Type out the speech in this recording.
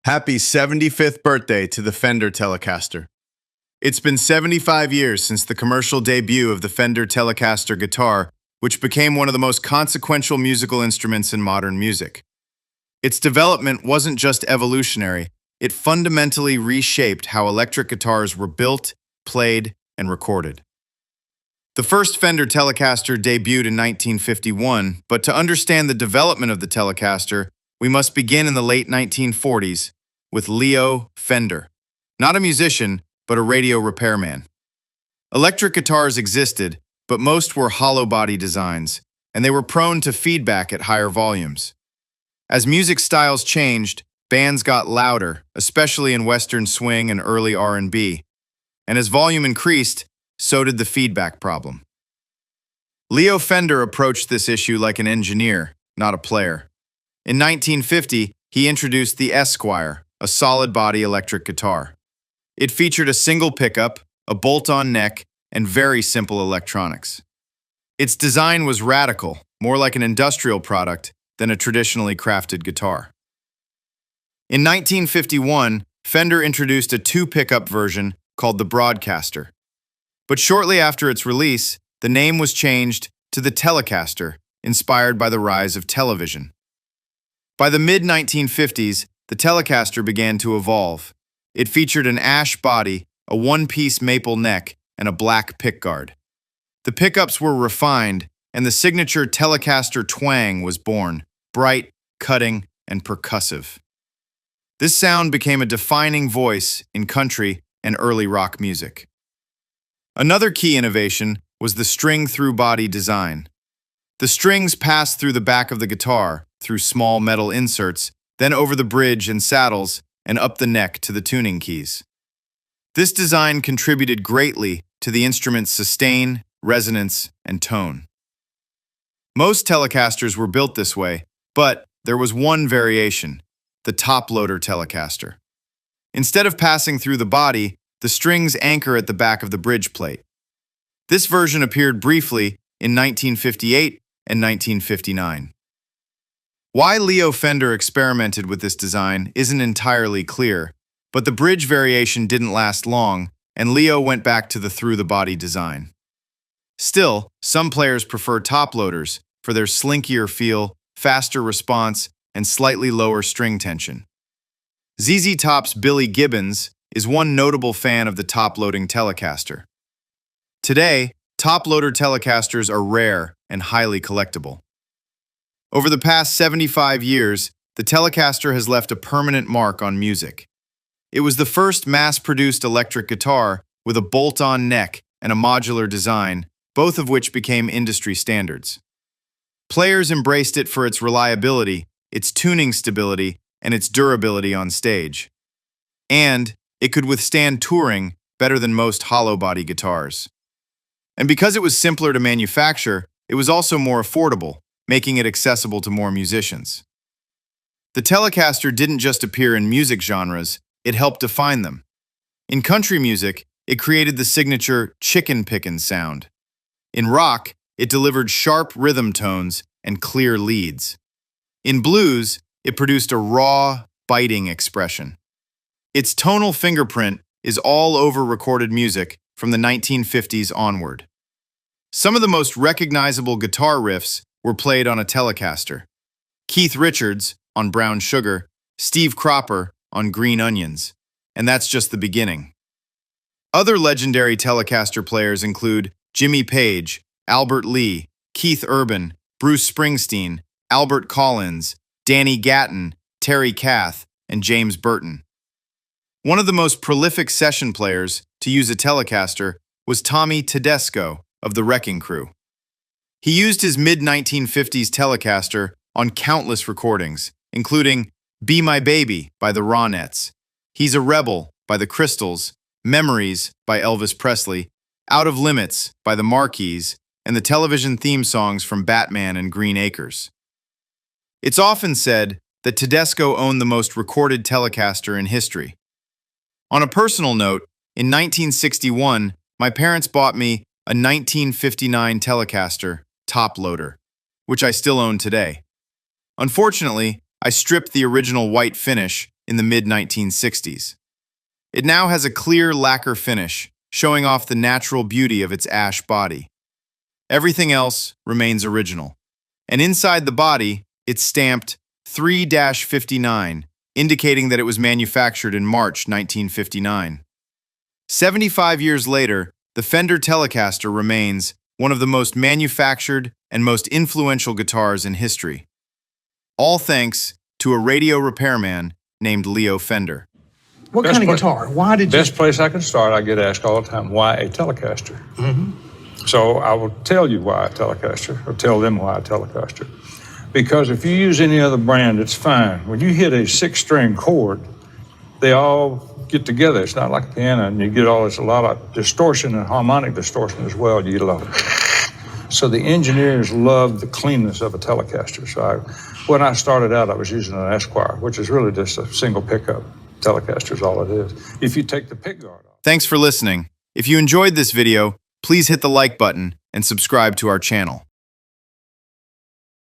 Happy 75th birthday to the Fender Telecaster. It's been 75 years since the commercial debut of the Fender Telecaster guitar, which became one of the most consequential musical instruments in modern music. Its development wasn't just evolutionary, it fundamentally reshaped how electric guitars were built, played, and recorded. The first Fender Telecaster debuted in 1951, but to understand the development of the Telecaster, we must begin in the late 1940s with Leo Fender, not a musician, but a radio repairman. Electric guitars existed, but most were hollow body designs, and they were prone to feedback at higher volumes. As music styles changed, bands got louder, especially in Western swing and early R&B. And as volume increased, so did the feedback problem. Leo Fender approached this issue like an engineer, not a player. In 1950, he introduced the Esquire, a solid-body electric guitar. It featured a single pickup, a bolt-on neck, and very simple electronics. Its design was radical, more like an industrial product than a traditionally crafted guitar. In 1951, Fender introduced a two-pickup version called the Broadcaster. But shortly after its release, the name was changed to the Telecaster, inspired by the rise of television. By the mid-1950s, the Telecaster began to evolve. It featured an ash body, a one-piece maple neck, and a black pickguard. The pickups were refined, and the signature Telecaster twang was born, bright, cutting, and percussive. This sound became a defining voice in country and early rock music. Another key innovation was the string-through-body design. The strings passed through the back of the guitar, through small metal inserts, then over the bridge and saddles, and up the neck to the tuning keys. This design contributed greatly to the instrument's sustain, resonance, and tone. Most Telecasters were built this way, but there was one variation, the top-loader Telecaster. Instead of passing through the body, the strings anchor at the back of the bridge plate. This version appeared briefly in 1958 and 1959. Why Leo Fender experimented with this design isn't entirely clear, but the bridge variation didn't last long, and Leo went back to the through-the-body design. Still, some players prefer top-loaders for their slinkier feel, faster response, and slightly lower string tension. ZZ Top's Billy Gibbons is one notable fan of the top-loading Telecaster. Today, top-loader Telecasters are rare and highly collectible. Over the past 75 years, the Telecaster has left a permanent mark on music. It was the first mass-produced electric guitar with a bolt-on neck and a modular design, both of which became industry standards. Players embraced it for its reliability, its tuning stability, and its durability on stage. And it could withstand touring better than most hollow-body guitars. And because it was simpler to manufacture, it was also more affordable, making it accessible to more musicians. The Telecaster didn't just appear in music genres, it helped define them. In country music, it created the signature chicken pickin' sound. In rock, it delivered sharp rhythm tones and clear leads. In blues, it produced a raw, biting expression. Its tonal fingerprint is all over recorded music from the 1950s onward. Some of the most recognizable guitar riffs were played on a Telecaster. Keith Richards on Brown Sugar, Steve Cropper on Green Onions, and that's just the beginning. Other legendary Telecaster players include Jimmy Page, Albert Lee, Keith Urban, Bruce Springsteen, Albert Collins, Danny Gatton, Terry Kath, and James Burton. One of the most prolific session players to use a Telecaster was Tommy Tedesco of the Wrecking Crew. He used his mid-1950s Telecaster on countless recordings, including Be My Baby by the Ronettes, He's a Rebel by the Crystals, Memories by Elvis Presley, Out of Limits by the Marquis, and the television theme songs from Batman and Green Acres. It's often said that Tedesco owned the most recorded Telecaster in history. On a personal note, in 1961, my parents bought me a 1959 Telecaster top loader, which I still own today. Unfortunately, I stripped the original white finish in the mid-1960s. It now has a clear lacquer finish, showing off the natural beauty of its ash body. Everything else remains original. And inside the body, it's stamped 3-59, indicating that it was manufactured in March 1959. 75 years later, the Fender Telecaster remains one of the most manufactured and most influential guitars in history. All thanks to a radio repairman named Leo Fender. What kind of guitar? Why did you... Best place I can start, I get asked all the time, why a Telecaster? So I will tell you why a Telecaster, or tell them why a Telecaster. Because if you use any other brand, it's fine. When you hit a 6-string chord, they all get together. It's not like a piano, and you get a lot of distortion and harmonic distortion as well. You get a lot of... So the engineers love the cleanness of a Telecaster. So when I started out, I was using an Esquire, which is really just a single pickup. Telecaster is all it is. If you take the pickguard off. Thanks for listening. If you enjoyed this video, please hit the like button and subscribe to our channel.